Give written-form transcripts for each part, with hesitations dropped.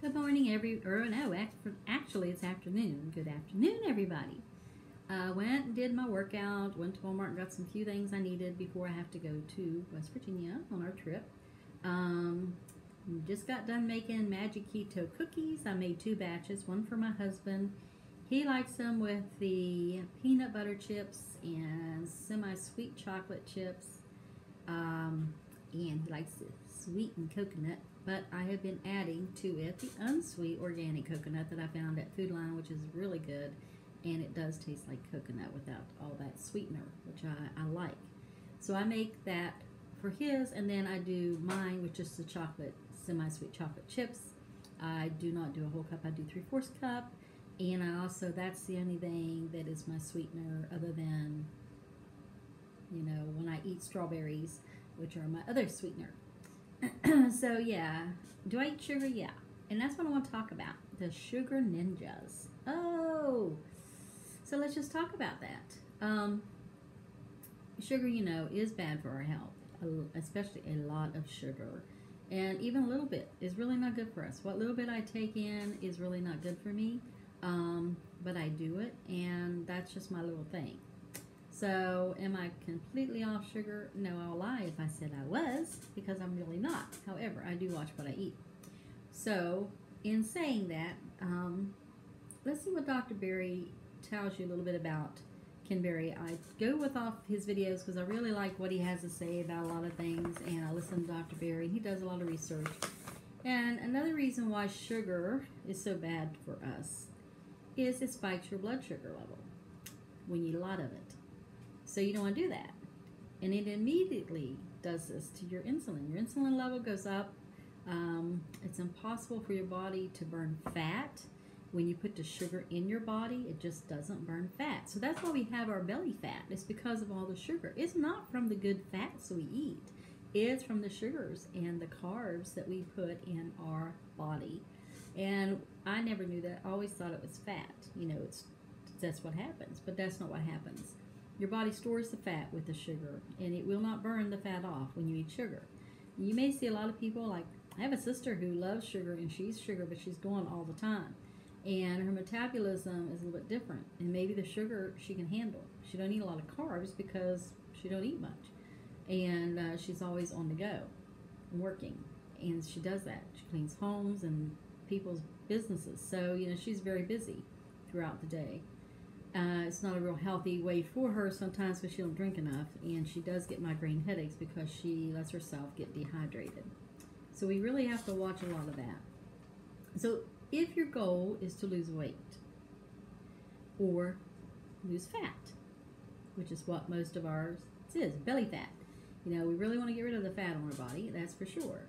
Good morning, actually it's afternoon. Good afternoon, everybody. Went and did my workout, went to Walmart and got some few things I needed before I have to go to West Virginia on our trip. Um, just got done making Magic Keto cookies. I made 2 batches, one for my husband. He likes them with the peanut butter chips and semi-sweet chocolate chips. Um, and he likes the sweetened coconut, but I have been adding to it the unsweet organic coconut that I found at Food Line, which is really good, and it does taste like coconut without all that sweetener, which I like. So I make that for his, and then I do mine with just the chocolate, semi-sweet chocolate chips. I do not do a whole cup, I do 3/4 cup, and I also, that's the only thing that is my sweetener other than, when I eat strawberries, which are my other sweetener. So yeah, do I eat sugar? Yeah, and that's what I want to talk about, the sugar ninjas. Oh, so let's just talk about that. Sugar, is bad for our health, especially a lot of sugar, and even a little bit is really not good for us. What little bit I take in is really not good for me, but I do it, and that's just my little thing. So, am I completely off sugar? No, I'll lie if I said I was, because I'm really not. However, I do watch what I eat. So, in saying that, let's see what Dr. Berry tells you a little bit about Ken Berry. I go with off his videos because I really like what he has to say about a lot of things, and I listen to Dr. Berry. He does a lot of research. And another reason why sugar is so bad for us is it spikes your blood sugar level when you eat a lot of it. So you don't want to do that. And it immediately does this to your insulin. Your insulin level goes up. It's impossible for your body to burn fat. When you put the sugar in your body, it just doesn't burn fat. So that's why we have our belly fat. It's because of all the sugar. It's not from the good fats we eat. It's from the sugars and the carbs that we put in our body. And I never knew that. I always thought it was fat. That's what happens. But that's not what happens. Your body stores the fat with the sugar, and it will not burn the fat off when you eat sugar. You may see a lot of people, like, I have a sister who loves sugar, and she eats sugar, but she's going all the time. And her metabolism is a little bit different, and maybe the sugar she can handle. She don't eat a lot of carbs because she don't eat much. And she's always on the go and working, and she does that. She cleans homes and people's businesses. So, she's very busy throughout the day. It's not a real healthy way for her sometimes because she don't drink enough, and she does get migraine headaches because she lets herself get dehydrated. So we really have to watch a lot of that. So if your goal is to lose weight or lose fat, which is what most of ours is, belly fat, we really want to get rid of the fat on our body, that's for sure,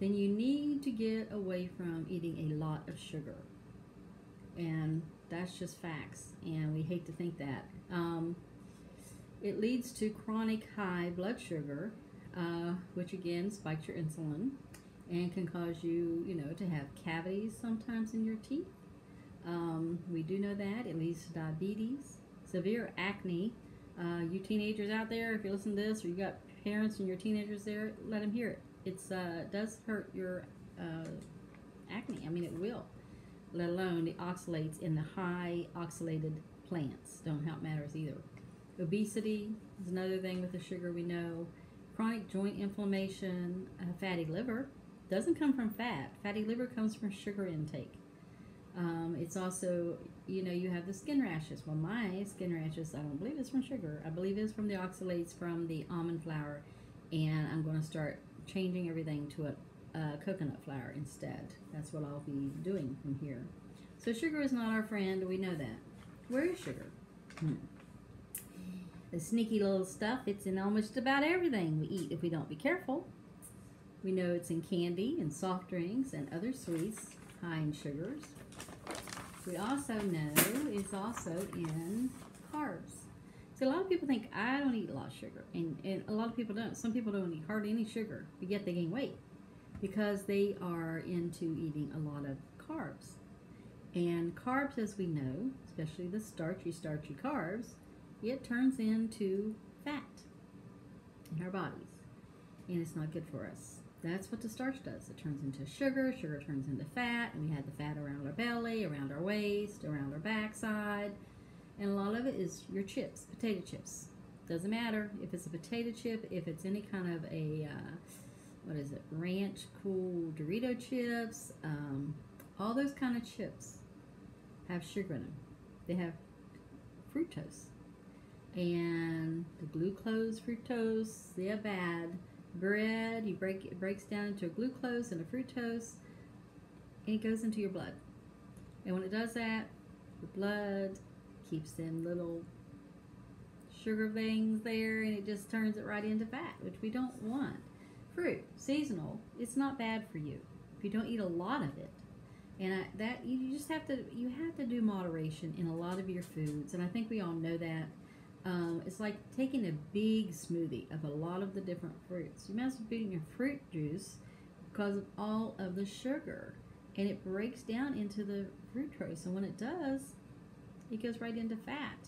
then you need to get away from eating a lot of sugar. And that's just facts, and we hate to think that. It leads to chronic high blood sugar, which again spikes your insulin and can cause you, to have cavities sometimes in your teeth. We do know that. It leads to diabetes, severe acne. You teenagers out there, if you listen to this or you got parents and your teenagers there, let them hear it. It does hurt your acne. I mean, it will. Let alone the oxalates in the high oxalated plants don't help matters either. Obesity is another thing with the sugar we know. Chronic joint inflammation, fatty liver doesn't come from fat. Fatty liver comes from sugar intake. It's also, you have the skin rashes. Well, my skin rashes, I don't believe it's from sugar. I believe it's from the oxalates from the almond flour, and I'm going to start changing everything to a coconut flour instead. That's what I'll be doing from here. So sugar is not our friend. We know that. Where is sugar? The sneaky little stuff. It's in almost about everything we eat if we don't be careful. We know it's in candy and soft drinks and other sweets high in sugars. We also know it's also in carbs. So a lot of people think, I don't eat a lot of sugar. And a lot of people don't. Some people don't eat hardly any sugar, but yet they gain weight, because they are into eating a lot of carbs. And carbs, as we know, especially the starchy carbs, it turns into fat in our bodies. And it's not good for us. That's what the starch does. It turns into sugar. Sugar turns into fat, and we have the fat around our belly, around our waist, around our backside, and a lot of it is your chips, potato chips. Doesn't matter if it's a potato chip, if it's any kind of a what is it, ranch cool Dorito chips, all those kind of chips have sugar in them. They have fructose, and the glucose, fructose, they're bad. Bread, it breaks down into a glucose and a fructose, and it goes into your blood. And when it does that, the blood keeps them little sugar things there, and it just turns it right into fat, which we don't want. Fruit, seasonal, it's not bad for you if you don't eat a lot of it. And that you just have to do moderation in a lot of your foods, and I think we all know that. It's like taking a big smoothie of a lot of the different fruits. You might as well be eating your fruit juice because of all of the sugar, and it breaks down into the fructose, and when it does, it goes right into fat.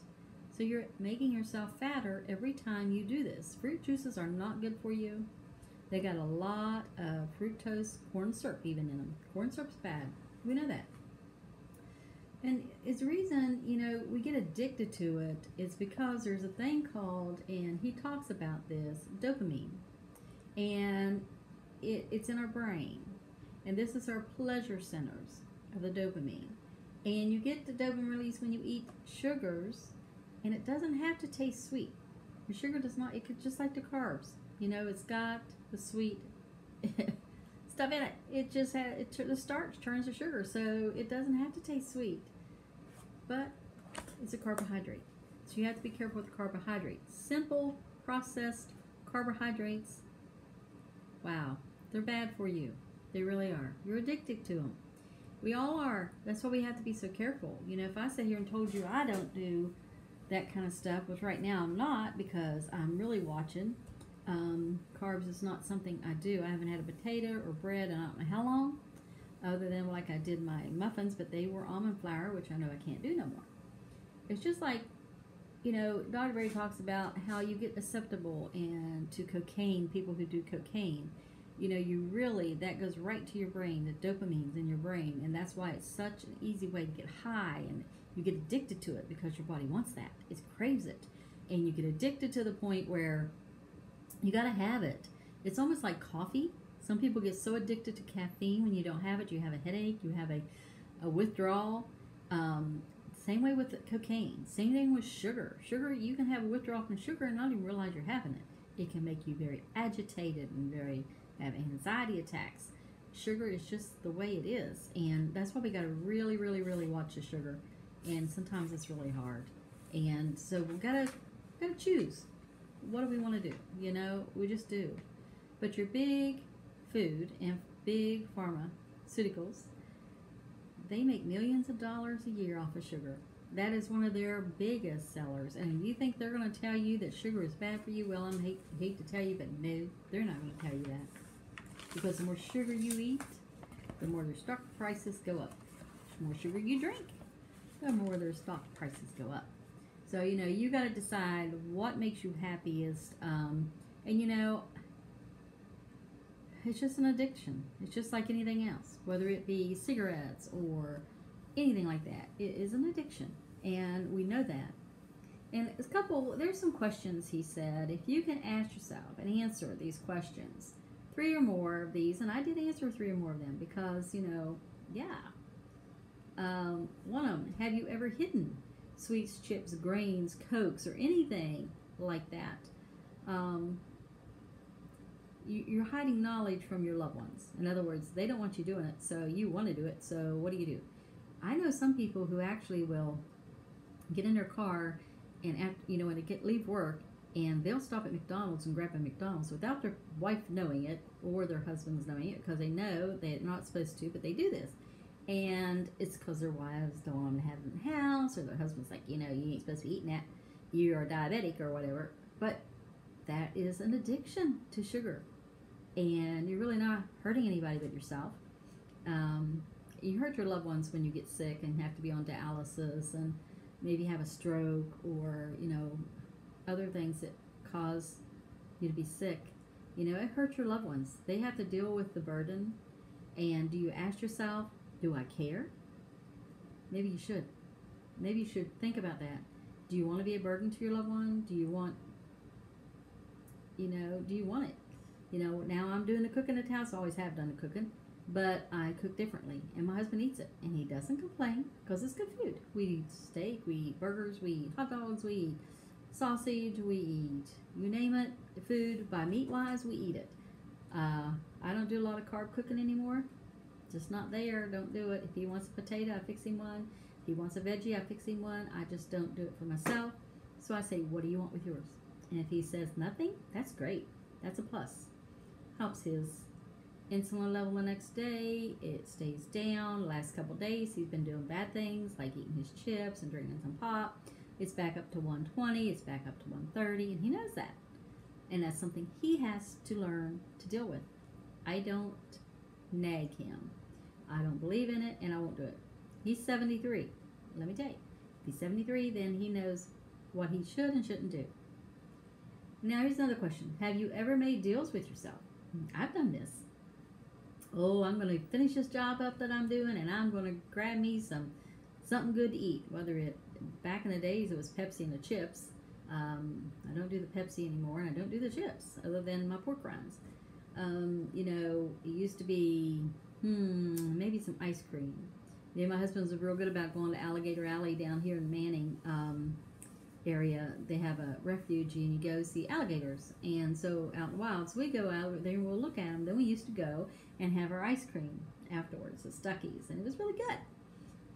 So you're making yourself fatter every time you do this. Fruit juices are not good for you. They got a lot of fructose, corn syrup even in them. Corn syrup's bad. We know that. And it's the reason, we get addicted to it is because there's a thing called, and he talks about this, dopamine. And it's in our brain. And this is our pleasure centers of the dopamine. And you get the dopamine release when you eat sugars, and it doesn't have to taste sweet. Your sugar does not, it could just like the carbs. It's got the sweet stuff in it. It just the starch turns to sugar, so it doesn't have to taste sweet. But it's a carbohydrate. So you have to be careful with the carbohydrates. Simple, processed carbohydrates, wow, they're bad for you. They really are. You're addicted to them. We all are. That's why we have to be so careful. If I sit here and told you I don't do that kind of stuff, which right now I'm not because I'm really watching. Carbs is not something I do. I haven't had a potato or bread in I don't know how long, other than like I did my muffins, but they were almond flour, which I know I can't do no more. It's just like, Dr. Berry talks about how you get susceptible and to cocaine, people who do cocaine. You really, that goes right to your brain, the dopamine's in your brain, and that's why it's such an easy way to get high, and you get addicted to it because your body wants that. It craves it. And you get addicted to the point where you got to have it. It's almost like coffee. Some people get so addicted to caffeine when you don't have it, you have a headache, you have a withdrawal. Same way with cocaine. Same thing with sugar. Sugar, you can have a withdrawal from sugar and not even realize you're having it. It can make you very agitated and have anxiety attacks. Sugar is just the way it is, and that's why we got to really, really, really watch the sugar. And sometimes it's really hard, and so we gotta choose. What do we want to do? We just do. But your big food and big pharmaceuticals, they make millions of dollars a year off of sugar. That is one of their biggest sellers. And you think they're going to tell you that sugar is bad for you? Well, I hate to tell you, but no, they're not going to tell you that. Because the more sugar you eat, the more their stock prices go up. The more sugar you drink, the more their stock prices go up. So, you got to decide what makes you happiest. And, it's just an addiction. It's just like anything else, whether it be cigarettes or anything like that. It is an addiction, and we know that. And there's some questions he said. If you can ask yourself and answer these questions, 3 or more of these, and I did answer 3 or more of them because, one of them, have you ever hidden sweets, chips, grains, Cokes, or anything like that? You're hiding knowledge from your loved ones. In other words, they don't want you doing it, so you want to do it, so what do? I know some people who actually will get in their car and, when they leave work, and they'll stop at McDonald's and grab a McDonald's without their wife knowing it or their husbands knowing it, because they know they're not supposed to, but they do this. And it's because their wives don't want them to have it in the house, or their husband's like, you ain't supposed to be eating that. You're diabetic or whatever. But that is an addiction to sugar. And you're really not hurting anybody but yourself. You hurt your loved ones when you get sick and have to be on dialysis and maybe have a stroke or, other things that cause you to be sick. You know, it hurts your loved ones. They have to deal with the burden. And do you ask yourself, do I care? Maybe you should. Maybe you should think about that. Do you want to be a burden to your loved one? Do you want, do you want it? Now I'm doing the cooking at the house. I always have done the cooking. But I cook differently. And my husband eats it. And he doesn't complain because it's good food. We eat steak. We eat burgers. We eat hot dogs. We eat sausage. We eat, you name it, food. By meat-wise, we eat it. I don't do a lot of carb cooking anymore. Just not there. Don't do it. If he wants a potato, I fix him one. If he wants a veggie, I fix him one. I just don't do it for myself. So I say, what do you want with yours? And if he says nothing, that's great. That's a plus. Helps his insulin level the next day. It stays down. The last couple days, he's been doing bad things like eating his chips and drinking some pop. It's back up to 120. It's back up to 130. And he knows that. And that's something he has to learn to deal with. I don't nag him. I don't believe in it, and I won't do it. He's 73. Let me tell you. If he's 73, then he knows what he should and shouldn't do. Now, here's another question. Have you ever made deals with yourself? I've done this. Oh, I'm going to finish this job up that I'm doing, and I'm going to grab me something good to eat. Back in the days, it was Pepsi and the chips. I don't do the Pepsi anymore, and I don't do the chips, other than my pork rinds. It used to be, maybe some ice cream. My husband's real good about going to Alligator Alley down here in Manning area. They have a refuge, and you go see alligators. And so out in the wild, so we go out there and we'll look at them. Then we used to go and have our ice cream afterwards at Stuckey's, and it was really good.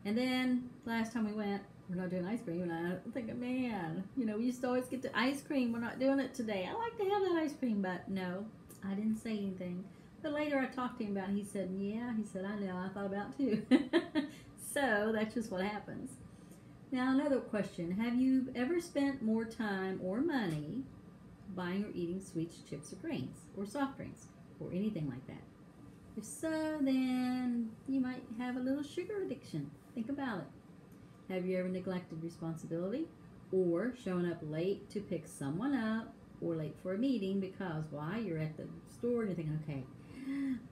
And then last time we went, we're not doing ice cream, and I'm thinking, man, we used to always get the ice cream. We're not doing it today. I like to have that ice cream, but no, I didn't say anything. But later I talked to him about it. He said, yeah. He said, I know. I thought about it too. So that's just what happens. Now, another question. Have you ever spent more time or money buying or eating sweets, chips, or grains, or soft drinks, or anything like that? If so, then you might have a little sugar addiction. Think about it. Have you ever neglected responsibility or shown up late to pick someone up or late for a meeting because why? You're at the store and you're thinking, okay,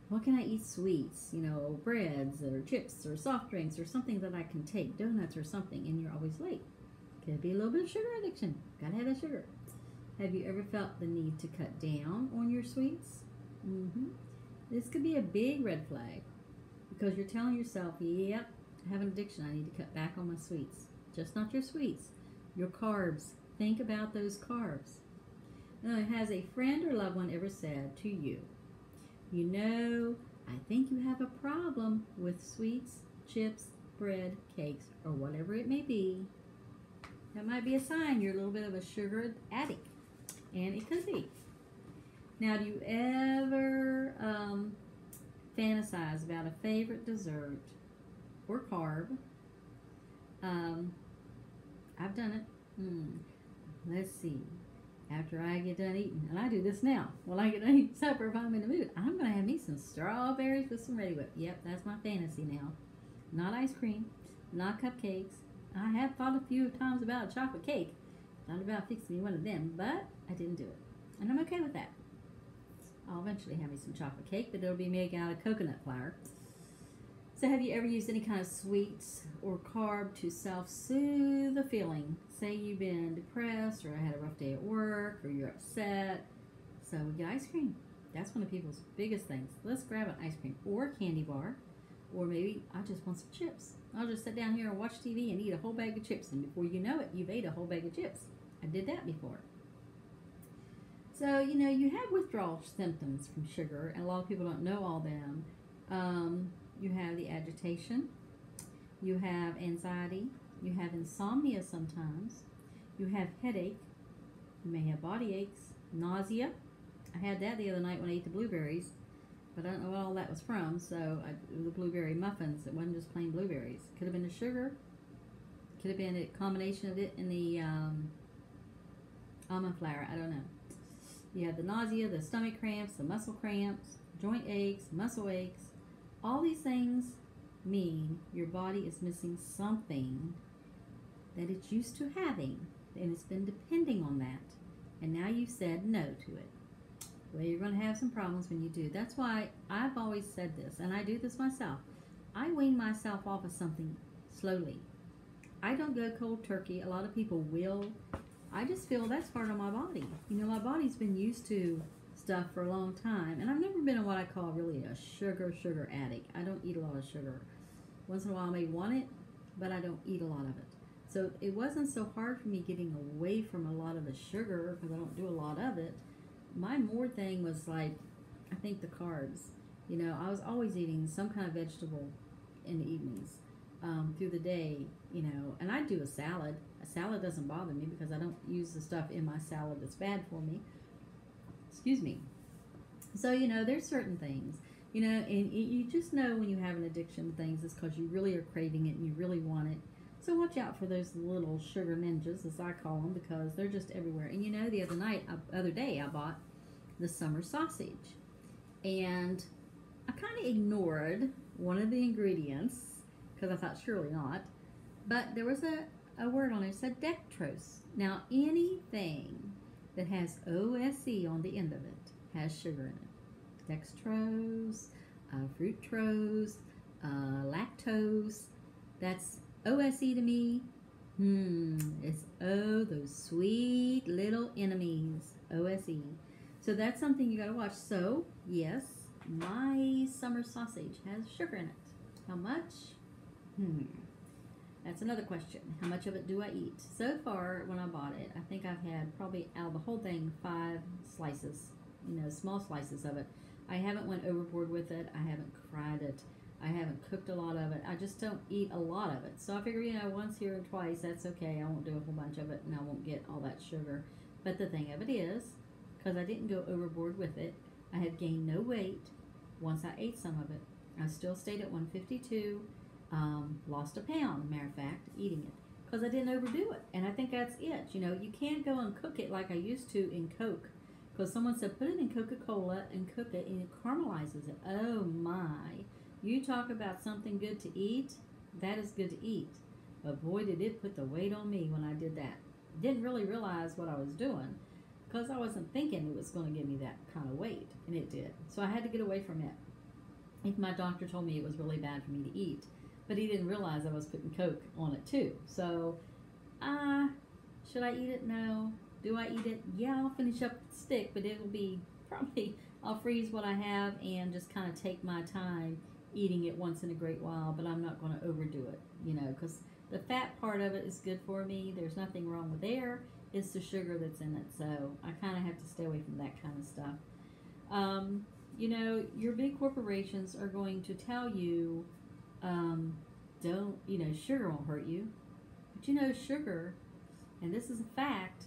what can I eat sweets? Breads or chips or soft drinks or something that I can take, donuts or something, and you're always late. Could be a little bit of sugar addiction. Gotta have that sugar. Have you ever felt the need to cut down on your sweets? This could be a big red flag because you're telling yourself, yep, I have an addiction. I need to cut back on my sweets. Just not your sweets, your carbs. Think about those carbs. Now, has a friend or loved one ever said to you, I think you have a problem with sweets, chips, bread, cakes, or whatever it may be. That might be a sign you're a little bit of a sugar addict. And it could be. Now, do you ever fantasize about a favorite dessert or carb? I've done it. Let's see. After I get done eating, and I do this now, when I get done eating supper, if I'm in the mood, I'm going to have me some strawberries with some Ready Whip. Yep, that's my fantasy now. Not ice cream, not cupcakes. I have thought a few times about a chocolate cake. Thought about fixing me one of them, but I didn't do it. And I'm okay with that. I'll eventually have me some chocolate cake, but it'll be made out of coconut flour. So have you ever used any kind of sweets or carb to self-soothe a feeling? Say you've been depressed or had a rough day at work or you're upset. So we get ice cream. That's one of people's biggest things. Let's grab an ice cream or a candy bar, or maybe I just want some chips. I'll just sit down here and watch TV and eat a whole bag of chips, and before you know it, you've ate a whole bag of chips. I did that before. So, you have withdrawal symptoms from sugar, and a lot of people don't know all them. You have the agitation, you have anxiety, you have insomnia sometimes, you have headache, you may have body aches, nausea. I had that the other night when I ate the blueberries, but I don't know what all that was from, so the blueberry muffins, it wasn't just plain blueberries. Could have been the sugar, could have been a combination of it and the almond flour, I don't know. You have the nausea, the stomach cramps, the muscle cramps, joint aches, muscle aches. All these things mean your body is missing something that it's used to having, and it's been depending on that. And now you've said no to it. Well, you're going to have some problems when you do. That's why I've always said this, and I do this myself. I wean myself off of something slowly. I don't go cold turkey. A lot of people will. I just feel that's part of my body. You know, my body's been used to stuff for a long time, and I've never been a what I call really a sugar addict. I don't eat a lot of sugar. Once in a while I may want it, but I don't eat a lot of it. So it wasn't so hard for me getting away from a lot of the sugar because I don't do a lot of it. My more thing was like, I think the carbs. You know, I was always eating some kind of vegetable in the evenings, through the day, you know, and I do a salad. A salad doesn't bother me because I don't use the stuff in my salad that's bad for me. Excuse me. So, you know, there's certain things, you know, and you just know when you have an addiction to things, it's because you really are craving it and you really want it. So watch out for those little sugar ninjas, as I call them, because they're just everywhere. And you know, the other day, I bought the summer sausage, and I kind of ignored one of the ingredients because I thought surely not. But there was a word on it that said dextrose. Now, anything that has OSE on the end of it has sugar in it. Dextrose, fructose, lactose. That's OSE to me. It's those sweet little enemies. OSE. So that's something you gotta watch. So, yes, my summer sausage has sugar in it. How much? That's another question. How much of it do I eat? So far, when I bought it, I think I've had probably out of the whole thing 5 slices, you know, small slices of it. I haven't went overboard with it. I haven't fried it. I haven't cooked a lot of it. I just don't eat a lot of it. So I figure, you know, once here and twice, that's okay. I won't do a whole bunch of it, and I won't get all that sugar. But the thing of it is, because I didn't go overboard with it, I have gained no weight once I ate some of it. I still stayed at 152. Lost a pound, matter of fact, eating it because I didn't overdo it. And I think that's it. You know, you can't go and cook it like I used to in Coke, because someone said put it in Coca-Cola and cook it and it caramelizes it. Oh my, you talk about something good to eat. That is good to eat, but boy did it put the weight on me when I did that. Didn't really realize what I was doing because I wasn't thinking it was going to give me that kind of weight, and it did. So I had to get away from it. If my doctor told me it was really bad for me to eat, but he didn't realize I was putting Coke on it too. So, should I eat it? No. Do I eat it? Yeah, I'll finish up the stick, but it'll be probably, I'll freeze what I have and just kind of take my time eating it once in a great while, but I'm not going to overdo it, you know, because the fat part of it is good for me. There's nothing wrong with there. It's the sugar that's in it. So I kind of have to stay away from that kind of stuff. You know, your big corporations are going to tell you, don't, you know, sugar won't hurt you. But you know, sugar, and this is a fact,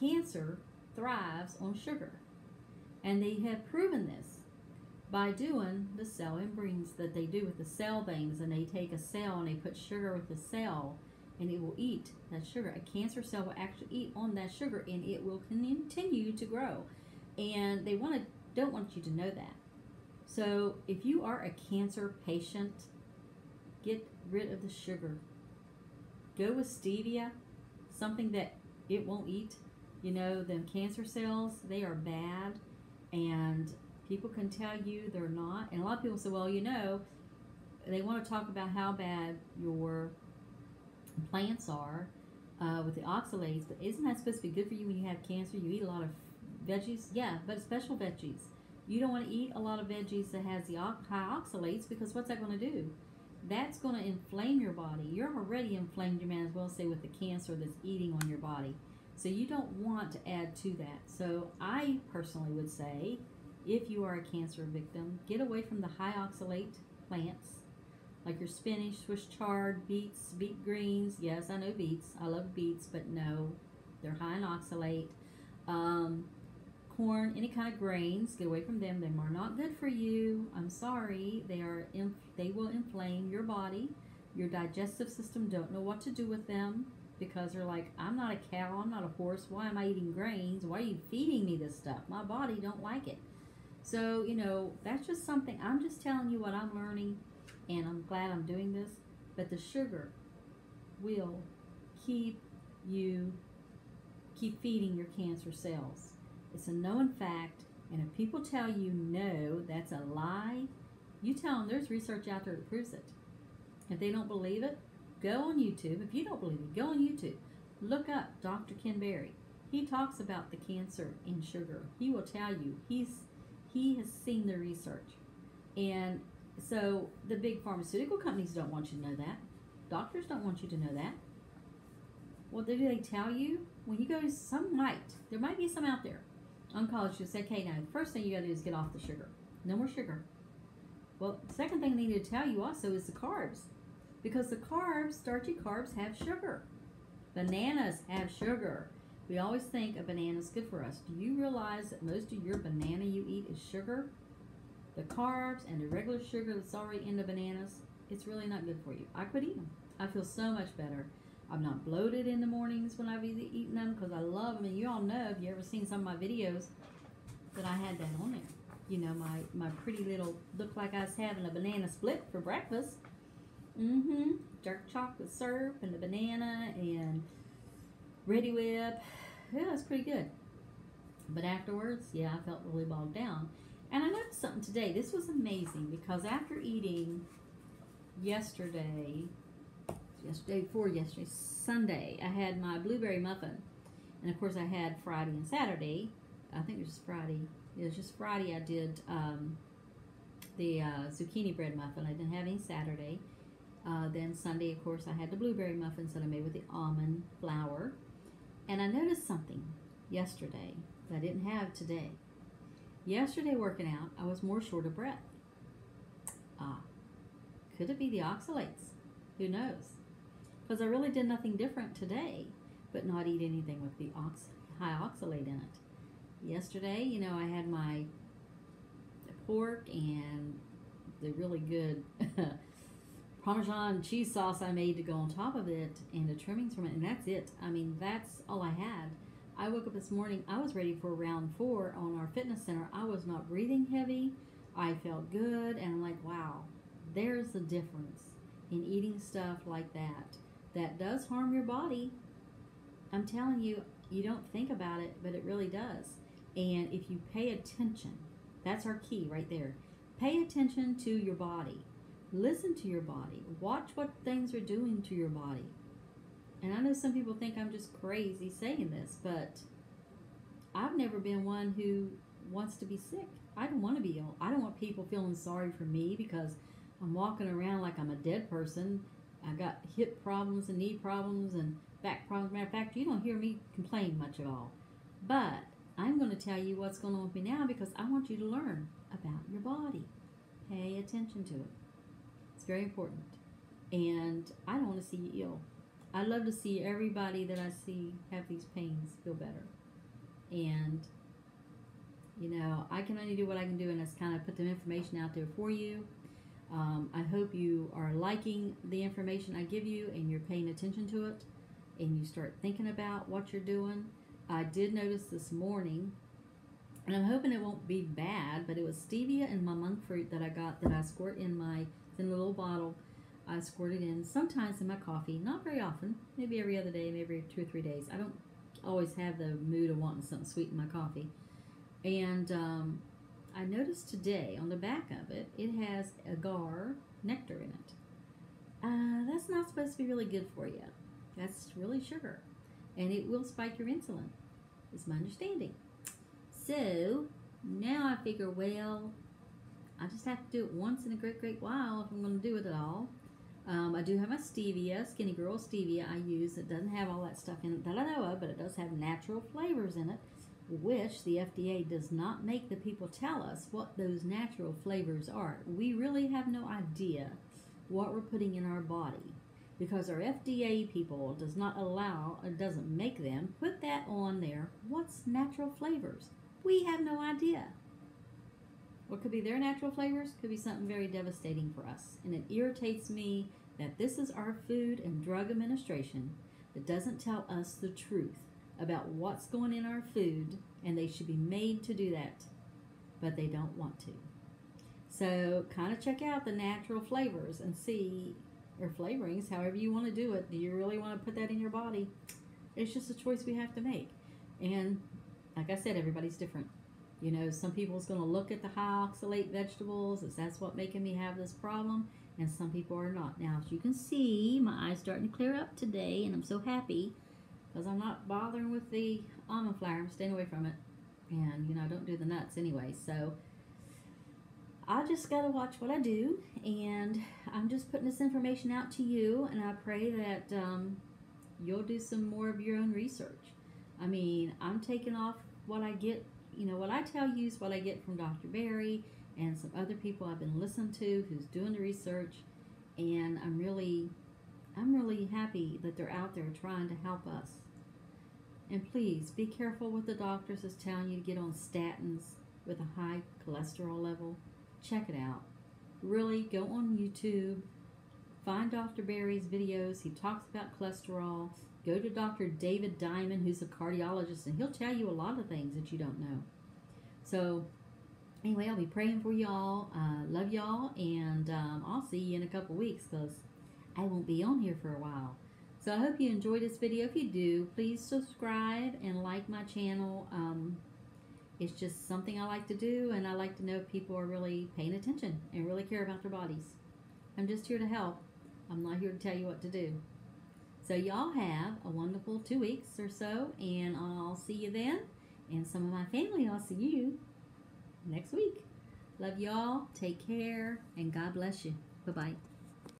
cancer thrives on sugar. And they have proven this by doing the cell membranes that they do with the cell things. And they take a cell and they put sugar with the cell, and it will eat that sugar. A cancer cell will actually eat on that sugar, and it will continue to grow. And they don't want you to know that. So if you are a cancer patient, get rid of the sugar. Go with stevia, something that it won't eat. You know, them cancer cells, they are bad, and people can tell you they're not. And a lot of people say, well, you know, they want to talk about how bad your plants are with the oxalates, but isn't that supposed to be good for you when you have cancer? You eat a lot of veggies? Yeah, but special veggies. You don't want to eat a lot of veggies that has the high oxalates, because what's that going to do? That's going to inflame your body. You're already inflamed, you may as well say, with the cancer that's eating on your body. So you don't want to add to that. So I personally would say, if you are a cancer victim, get away from the high oxalate plants, like your spinach, Swiss chard, beets, beet greens. Yes, I know beets. I love beets, but no, they're high in oxalate. Corn, any kind of grains, get away from them. They are not good for you. I'm sorry. They will inflame your body. Your digestive system don't know what to do with them, because they're like, I'm not a cow, I'm not a horse. Why am I eating grains? Why are you feeding me this stuff? My body don't like it. So, you know, that's just something. I'm just telling you what I'm learning, and I'm glad I'm doing this. But the sugar will keep feeding your cancer cells. It's a known fact. And if people tell you no, that's a lie, you tell them there's research out there that proves it. If they don't believe it, go on YouTube. If you don't believe it, go on YouTube. Look up Dr. Ken Berry. He talks about the cancer in sugar. He will tell you he has seen the research. And so the big pharmaceutical companies don't want you to know that. Doctors don't want you to know that. Well, do they tell you? When you go to some might, there might be some out there. Oncologists say, okay, now the first thing you got to do is get off the sugar. No more sugar. Well, the second thing they need to tell you also is the carbs. Because the carbs, starchy carbs, have sugar. Bananas have sugar. We always think a banana is good for us. Do you realize that most of your banana you eat is sugar? The carbs and the regular sugar that's already in the bananas, it's really not good for you. I quit eating them. I feel so much better. I'm not bloated in the mornings when I've eaten them because I love them. And you all know, if you ever seen some of my videos, that I had that on there. You know, my pretty little, looked like I was having a banana split for breakfast. Dark chocolate syrup and the banana and Ready Whip. Yeah, it's pretty good. But afterwards, yeah, I felt really bogged down. And I noticed something today. This was amazing because after eating yesterday, Sunday, I had my blueberry muffin. And of course I had Friday and Saturday. I think it was Friday. It was just Friday I did the zucchini bread muffin. I didn't have any Saturday. Then Sunday, of course, I had the blueberry muffins that I made with the almond flour. And I noticed something yesterday that I didn't have today. Yesterday working out, I was more short of breath. Could it be the oxalates? Who knows? Because I really did nothing different today, but not eat anything with the high oxalate in it. Yesterday, you know, I had my pork and the really good Parmesan cheese sauce I made to go on top of it and the trimmings from it, and that's it. I mean, that's all I had. I woke up this morning, I was ready for round 4 on our fitness center. I was not breathing heavy. I felt good, and I'm like, wow, there's the difference in eating stuff like that. That does harm your body. I'm telling you, you don't think about it, but it really does. And if you pay attention, that's our key right there. Pay attention to your body. Listen to your body. Watch what things are doing to your body. And I know some people think I'm just crazy saying this, but I've never been one who wants to be sick. I don't want to be ill. I don't want people feeling sorry for me because I'm walking around like I'm a dead person. I got hip problems and knee problems and back problems. Matter of fact, you don't hear me complain much at all. But I'm going to tell you what's going on with me now because I want you to learn about your body. Pay attention to it. It's very important. And I don't want to see you ill. I love to see everybody that I see have these pains feel better. And, you know, I can only do what I can do, and that's kind of put the information out there for you. I hope you are liking the information I give you and you're paying attention to it and you start thinking about what you're doing. I did notice this morning, and I'm hoping it won't be bad, but it was stevia and my monk fruit that I got that I squirt in my thin little bottle. I squirt it in sometimes in my coffee, not very often, maybe every other day, maybe 2 or 3 days. I don't always have the mood of wanting something sweet in my coffee. And I noticed today on the back of it, it has agar nectar in it. That's not supposed to be really good for you. That's really sugar. And it will spike your insulin, is my understanding. So, now I figure, well, I just have to do it once in a great, great while if I'm going to do it at all. I do have my stevia, Skinny Girl stevia I use. It doesn't have all that stuff in it that I know of, but it does have natural flavors in it, which the FDA does not make the people tell us what those natural flavors are. We really have no idea what we're putting in our body because our FDA people does not allow, or doesn't make them put that on there. What's natural flavors? We have no idea. What could be their natural flavors? Could be something very devastating for us. And it irritates me that this is our Food and Drug Administration that doesn't tell us the truth about what's going in our food, and they should be made to do that, but they don't want to. So kind of check out the natural flavors and see, or flavorings, however you want to do it. Do you really want to put that in your body? It's just a choice we have to make. And like I said, everybody's different. You know, some people's going to look at the high oxalate vegetables as that's what making me have this problem, and some people are not. Now, as you can see, my eye's starting to clear up today, and I'm so happy because I'm not bothering with the almond flour. I'm staying away from it, and you know, I don't do the nuts anyway. So I just got to watch what I do, and I'm just putting this information out to you, and I pray that you'll do some more of your own research. I mean, I'm taking off what I get. You know, what I tell you is what I get from Dr. Berry and some other people I've been listening to who's doing the research, and I'm really happy that they're out there trying to help us. And please be careful what the doctors is telling you to get on statins with a high cholesterol level. Check it out. Really go on YouTube, find Dr. Berry's videos. He talks about cholesterol. Go to Dr. David Diamond, who's a cardiologist, and he'll tell you a lot of things that you don't know. So, anyway, I'll be praying for y'all. Love y'all, and I'll see you in a couple weeks because I won't be on here for a while. So, I hope you enjoyed this video. If you do, please subscribe and like my channel. It's just something I like to do, and I like to know if people are really paying attention and really care about their bodies. I'm just here to help. I'm not here to tell you what to do. So y'all have a wonderful 2 weeks or so, and I'll see you then. And some of my family, I'll see you next week. Love y'all. Take care, and God bless you. Bye-bye.